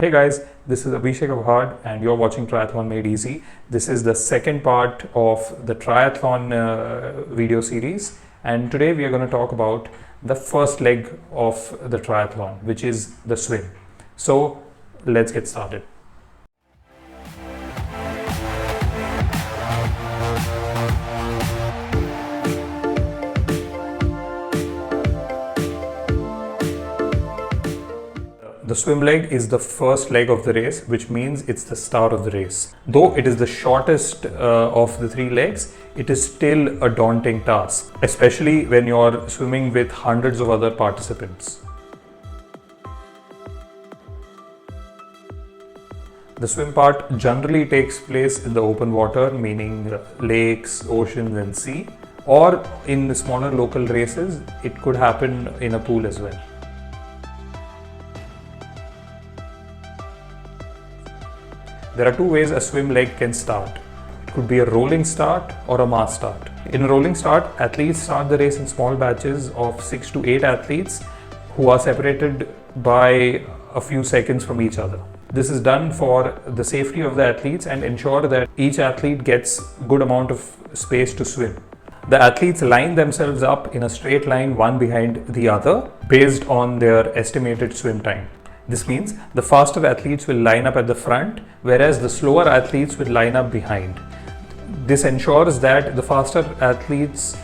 Hey guys, this is Abhishek Abhad and you're watching Triathlon Made Easy. This is the second part of the triathlon video series, and today we are going to talk about the first leg of the triathlon, which is the swim. So let's get started. The swim leg is the first leg of the race, which means it's the start of the race. Though it is the shortest of the three legs, it is still a daunting task, especially when you're swimming with hundreds of other participants. The swim part generally takes place in the open water, meaning lakes, oceans, and sea, or in the smaller local races, it could happen in a pool as well. There are two ways a swim leg can start. It could be a rolling start or a mass start. In a rolling start, athletes start the race in small batches of 6 to 8 athletes who are separated by a few seconds from each other. This is done for the safety of the athletes and ensure that each athlete gets good amount of space to swim. The athletes line themselves up in a straight line, one behind the other, based on their estimated swim time. This means the faster athletes will line up at the front, whereas the slower athletes will line up behind. This ensures that the faster athletes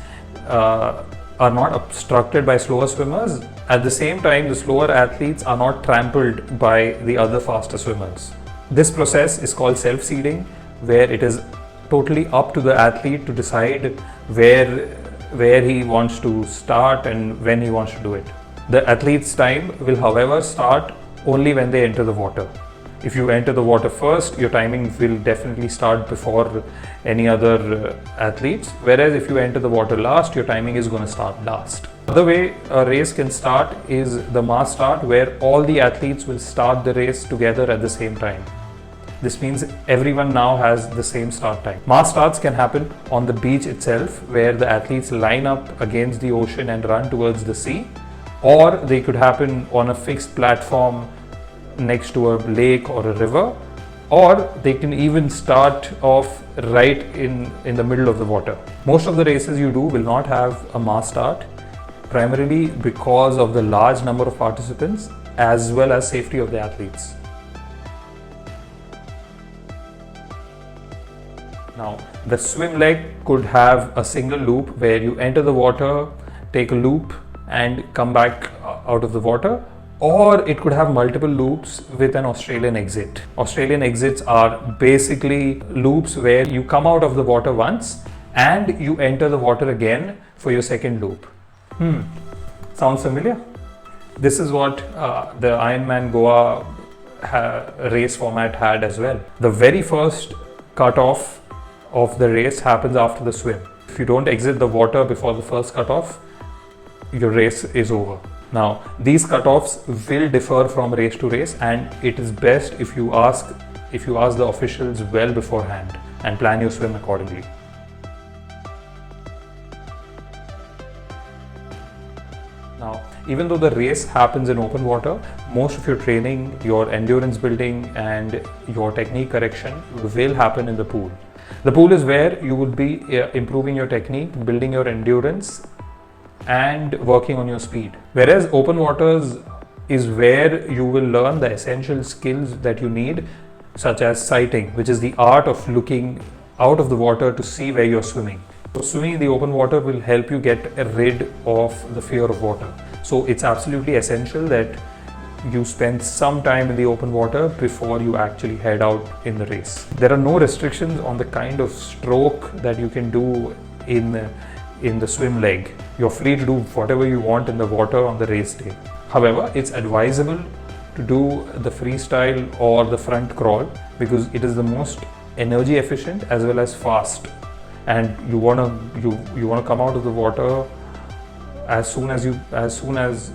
are not obstructed by slower swimmers. At the same time, the slower athletes are not trampled by the other faster swimmers. This process is called self-seeding, where it is totally up to the athlete to decide where he wants to start and when he wants to do it. The athlete's time will, however, start only when they enter the water. If you enter the water first, your timing will definitely start before any other athletes, whereas if you enter the water last, your timing is going to start last. The way a race can start is the mass start, where all the athletes will start the race together at the same time. This means everyone now has the same start time. Mass starts can happen on the beach itself, where the athletes line up against the ocean and run towards the sea, or they could happen on a fixed platform next to a lake or a river, or they can even start off right in the middle of the water. Most of the races you do will not have a mass start, primarily because of the large number of participants as well as safety of the athletes. Now, the swim leg could have a single loop where you enter the water, take a loop, and come back out of the water, or it could have multiple loops with an Australian exit. Australian exits are basically loops where you come out of the water once and you enter the water again for your second loop. Sounds familiar? This is what the Ironman Goa race format had as well. The very first cutoff of the race happens after the swim. If you don't exit the water before the first cutoff, your race is over. Now, these cutoffs will differ from race to race, and it is best if you ask the officials well beforehand and plan your swim accordingly. Now, even though the race happens in open water, most of your training, your endurance building, and your technique correction will happen in the pool. The pool is where you would be improving your technique, building your endurance, and working on your speed. Whereas open waters is where you will learn the essential skills that you need, such as sighting, which is the art of looking out of the water to see where you're swimming. So swimming in the open water will help you get rid of the fear of water. So it's absolutely essential that you spend some time in the open water before you actually head out in the race. There are no restrictions on the kind of stroke that you can do in the swim leg. You're free to do whatever you want in the water on the race day. However, it's advisable to do the freestyle or the front crawl because it is the most energy efficient as well as fast, and you want to come out of the water as soon as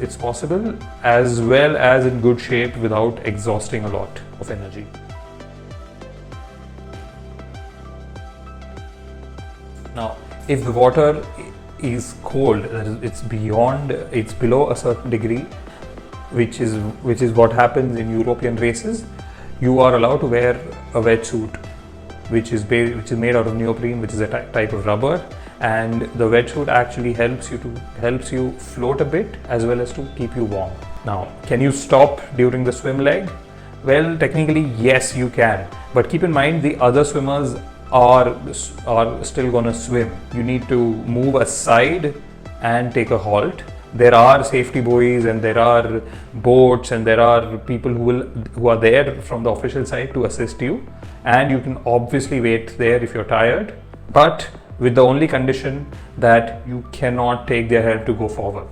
it's possible, as well as in good shape without exhausting a lot of energy. Now, if the water is cold, it's below a certain degree, which is what happens in European races, you are allowed to wear a wetsuit, which is made out of neoprene, which is a type of rubber, and the wetsuit actually helps you float a bit as well as to keep you warm. Now, can you stop during the swim leg? Well, technically yes, you can, but keep in mind the other swimmers are still gonna swim. You need to move aside and take a halt. There are safety buoys and there are boats and there are people who are there from the official side to assist you, and you can obviously wait there if you're tired, but with the only condition that you cannot take their help to go forward.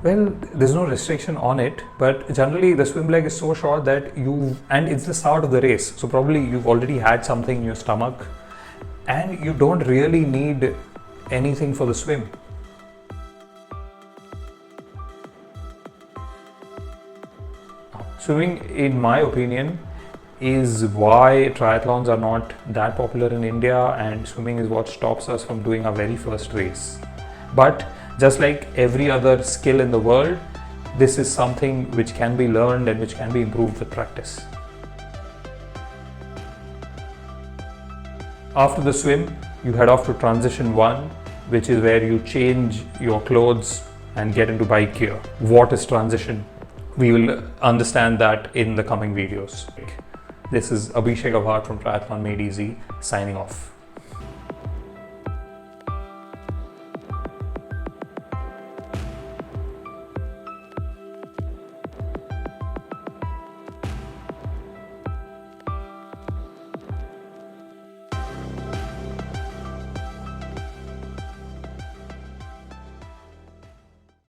Well, there's no restriction on it, but generally the swim leg is so short that and it's the start of the race, so probably you've already had something in your stomach and you don't really need anything for the swim. Swimming, in my opinion, is why triathlons are not that popular in India, and swimming is what stops us from doing our very first race. But just like every other skill in the world, this is something which can be learned and which can be improved with practice. After the swim, you head off to transition 1, which is where you change your clothes and get into bike gear. What is transition? We will understand that in the coming videos. This is Abhishek Abhat from Triathlon Made Easy, signing off.